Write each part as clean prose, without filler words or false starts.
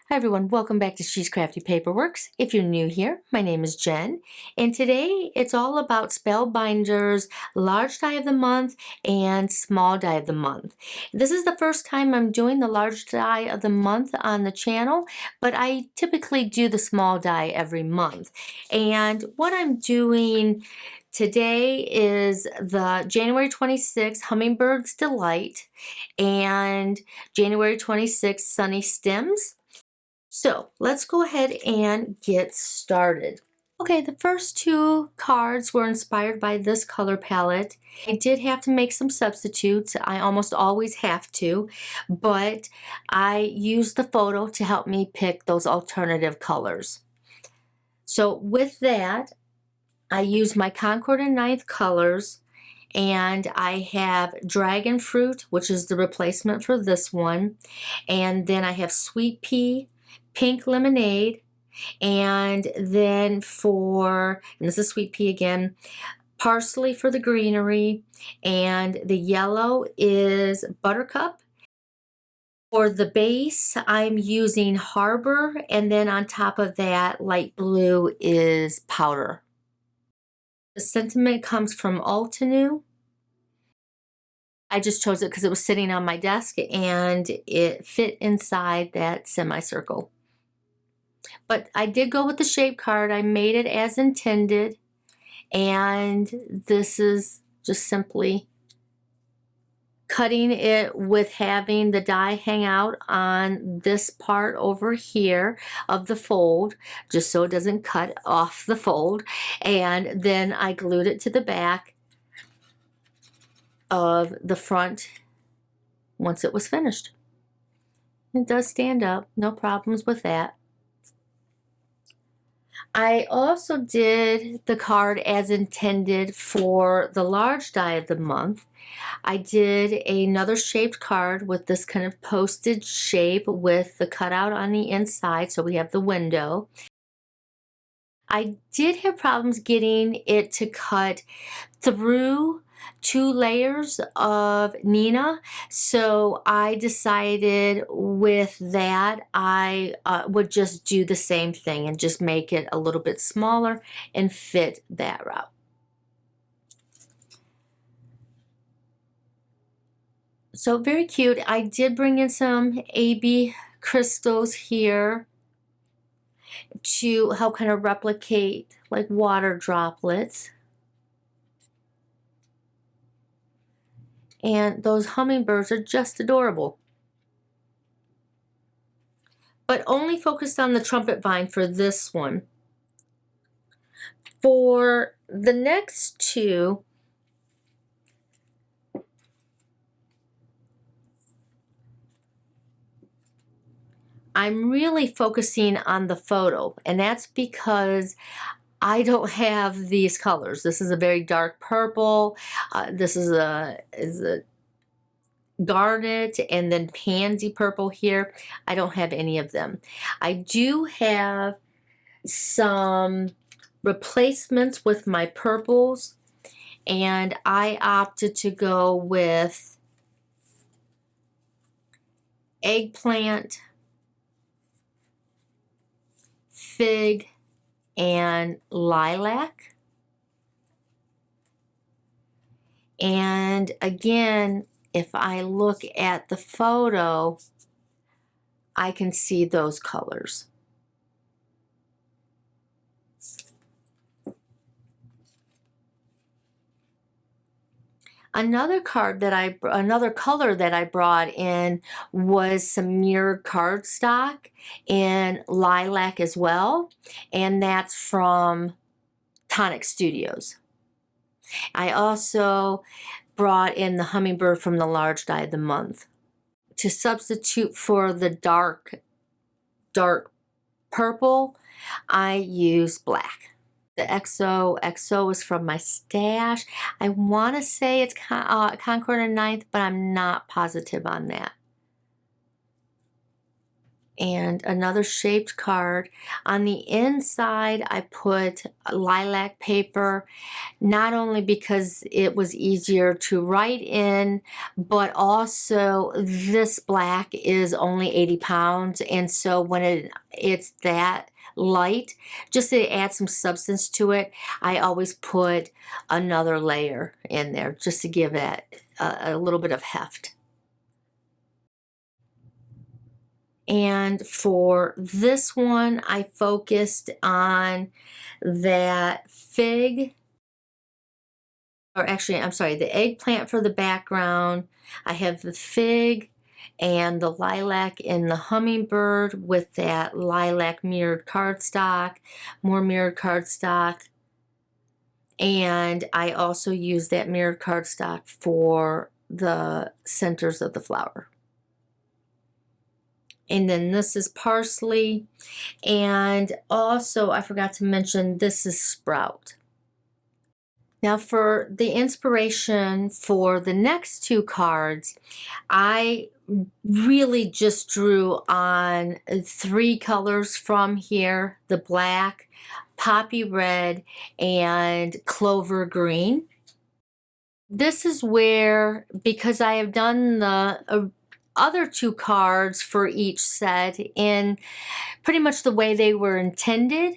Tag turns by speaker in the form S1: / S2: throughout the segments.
S1: Hi everyone, welcome back to She's Crafty Paperworks. If you're new here, my name is Jen, and today it's all about Spellbinders Large Die of the Month and Small Die of the Month. This is the first time I'm doing the Large Die of the Month on the channel, but I typically do the Small Die every month. And what I'm doing today is the January 26th Hummingbird's Delight and January 26th Sunny Stems. So let's go ahead and get started. Okay, the first two cards were inspired by this color palette. I did have to make some substitutes. I almost always have to, but I used the photo to help me pick those alternative colors. So with that, I used my Concord and Ninth colors, and I have Dragon Fruit, which is the replacement for this one, and then I have Sweet Pea, Pink Lemonade, and then and this is Sweet Pea again, Parsley for the greenery, and the yellow is Buttercup. For the base, I'm using Harbor, and then on top of that, light blue is Powder. The sentiment comes from Altenew. I just chose it because it was sitting on my desk and it fit inside that semicircle. But I did go with the shape card. I made it as intended, and this is just simply cutting it with having the die hang out on this part over here of the fold, just so it doesn't cut off the fold, and then I glued it to the back of the front once it was finished. It does stand up, no problems with that. I also did the card as intended for the large die of the month. I did another shaped card with this kind of posted shape with the cutout on the inside, so we have the window. I did have problems getting it to cut through 2 layers of Nina, so I decided with that I would just do the same thing and just make it a little bit smaller and fit that route. So very cute. I did bring in some AB crystals here to help kind of replicate like water droplets. And those hummingbirds are just adorable. But only focused on the trumpet vine for this one. For the next two, I'm really focusing on the photo, and that's because I don't have these colors. This is a very dark purple. This is a garnet, and then pansy purple here. I don't have any of them. I do have some replacements with my purples, and I opted to go with eggplant, fig, and lilac. And again, if I look at the photo, I can see those colors. Another color that I brought in was some mirrored cardstock in lilac as well, and that's from Tonic Studios. I also brought in the hummingbird from the large die of the month. To substitute for the dark purple, I use black. The XO is from my stash. I want to say it's Concord and Ninth, but I'm not positive on that. and another shaped card. On the inside, I put lilac paper, not only because it was easier to write in, but also this black is only 80 pounds. And so when it's that light, just to add some substance to it, I always put another layer in there just to give it a little bit of heft. And for this one, I focused on that fig, or actually, I'm sorry, the eggplant for the background. I have the fig and the lilac and the hummingbird with that lilac mirrored cardstock, more mirrored cardstock. And I also use that mirrored cardstock for the centers of the flower. And then this is parsley. And also, I forgot to mention, this is sprout. Now for the inspiration for the next two cards, I really just drew on three colors from here: the black, poppy red, and clover green. This is where, because I have done the other two cards for each set in pretty much the way they were intended,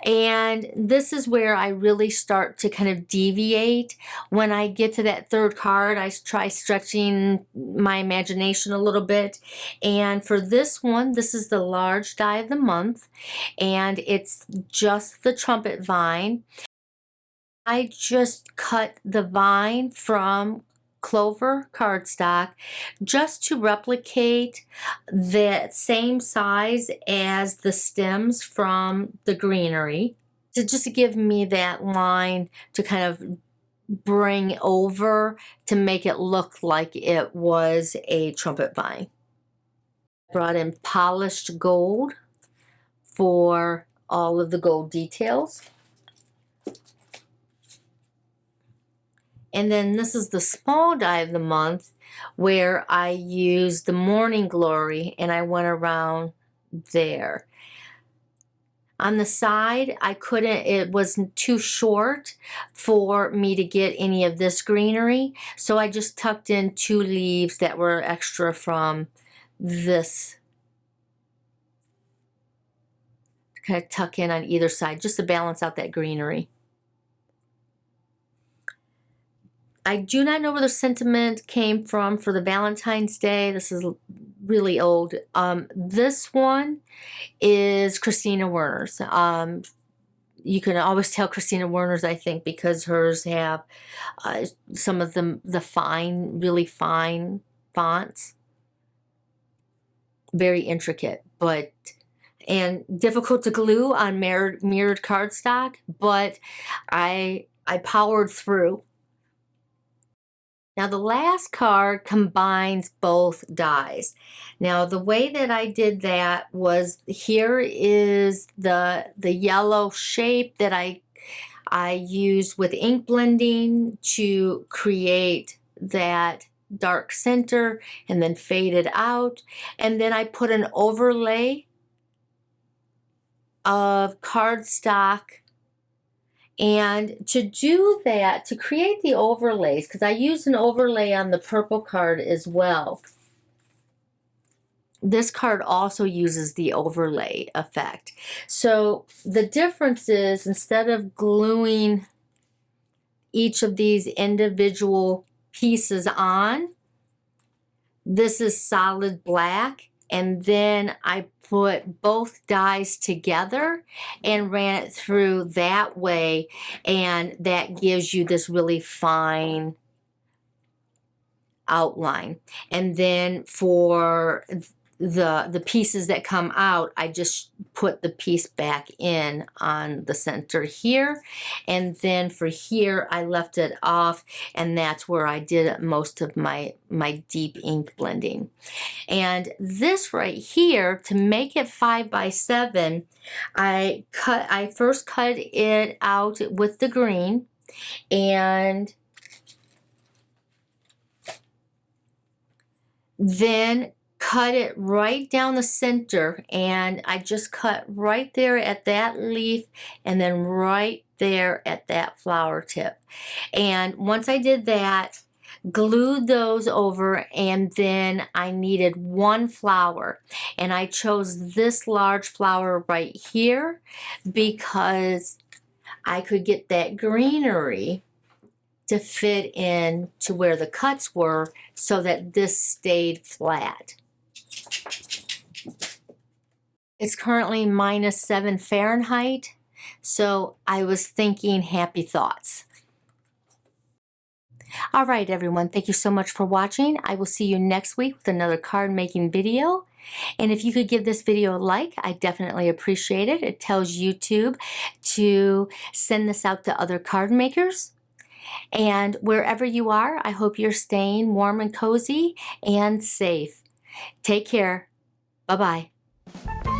S1: and this is where I really start to kind of deviate. When I get to that third card, I try stretching my imagination a little bit. And for this one, this is the large die of the month, and it's just the trumpet vine. I just cut the vine from clover cardstock just to replicate the same size as the stems from the greenery, to just to give me that line to kind of bring over to make it look like it was a trumpet vine. Brought in polished gold for all of the gold details. And then this is the small die of the month, where I used the morning glory and I went around there. On the side, I couldn't, it was too short for me to get any of this greenery, so I just tucked in two leaves that were extra from this, kind of tuck in on either side just to balance out that greenery. I do not know where the sentiment came from for the Valentine's Day. This is really old. This one is Christina Werner's. You can always tell Christina Werner's, I think, because hers have some of the fine, really fine fonts. Very intricate, and difficult to glue on mirrored cardstock, but I powered through. Now the last card combines both dies. Now the way that I did that was, here is the yellow shape that I used with ink blending to create that dark center and then fade it out. And then I put an overlay of cardstock. And to do that, to create the overlays, because I used an overlay on the purple card as well, this card also uses the overlay effect. So the difference is, instead of gluing each of these individual pieces on, this is solid black, and then I put both dies together and ran it through that way, and that gives you this really fine outline. And then for the pieces that come out, I just put the piece back in on the center here, and then for here I left it off, and that's where I did most of my deep ink blending. And this right here, to make it 5 by 7, I first cut it out with the green, and then cut it right down the center, and I just cut right there at that leaf and then right there at that flower tip. And once I did that, glued those over, and then I needed one flower, and I chose this large flower right here because I could get that greenery to fit in to where the cuts were so that this stayed flat. It's currently -7 Fahrenheit, so I was thinking happy thoughts. All right, everyone, thank you so much for watching. I will see you next week with another card making video. And if you could give this video a like, I definitely appreciate it. It tells YouTube to send this out to other card makers. And wherever you are, I hope you're staying warm and cozy and safe. Take care. Bye-bye.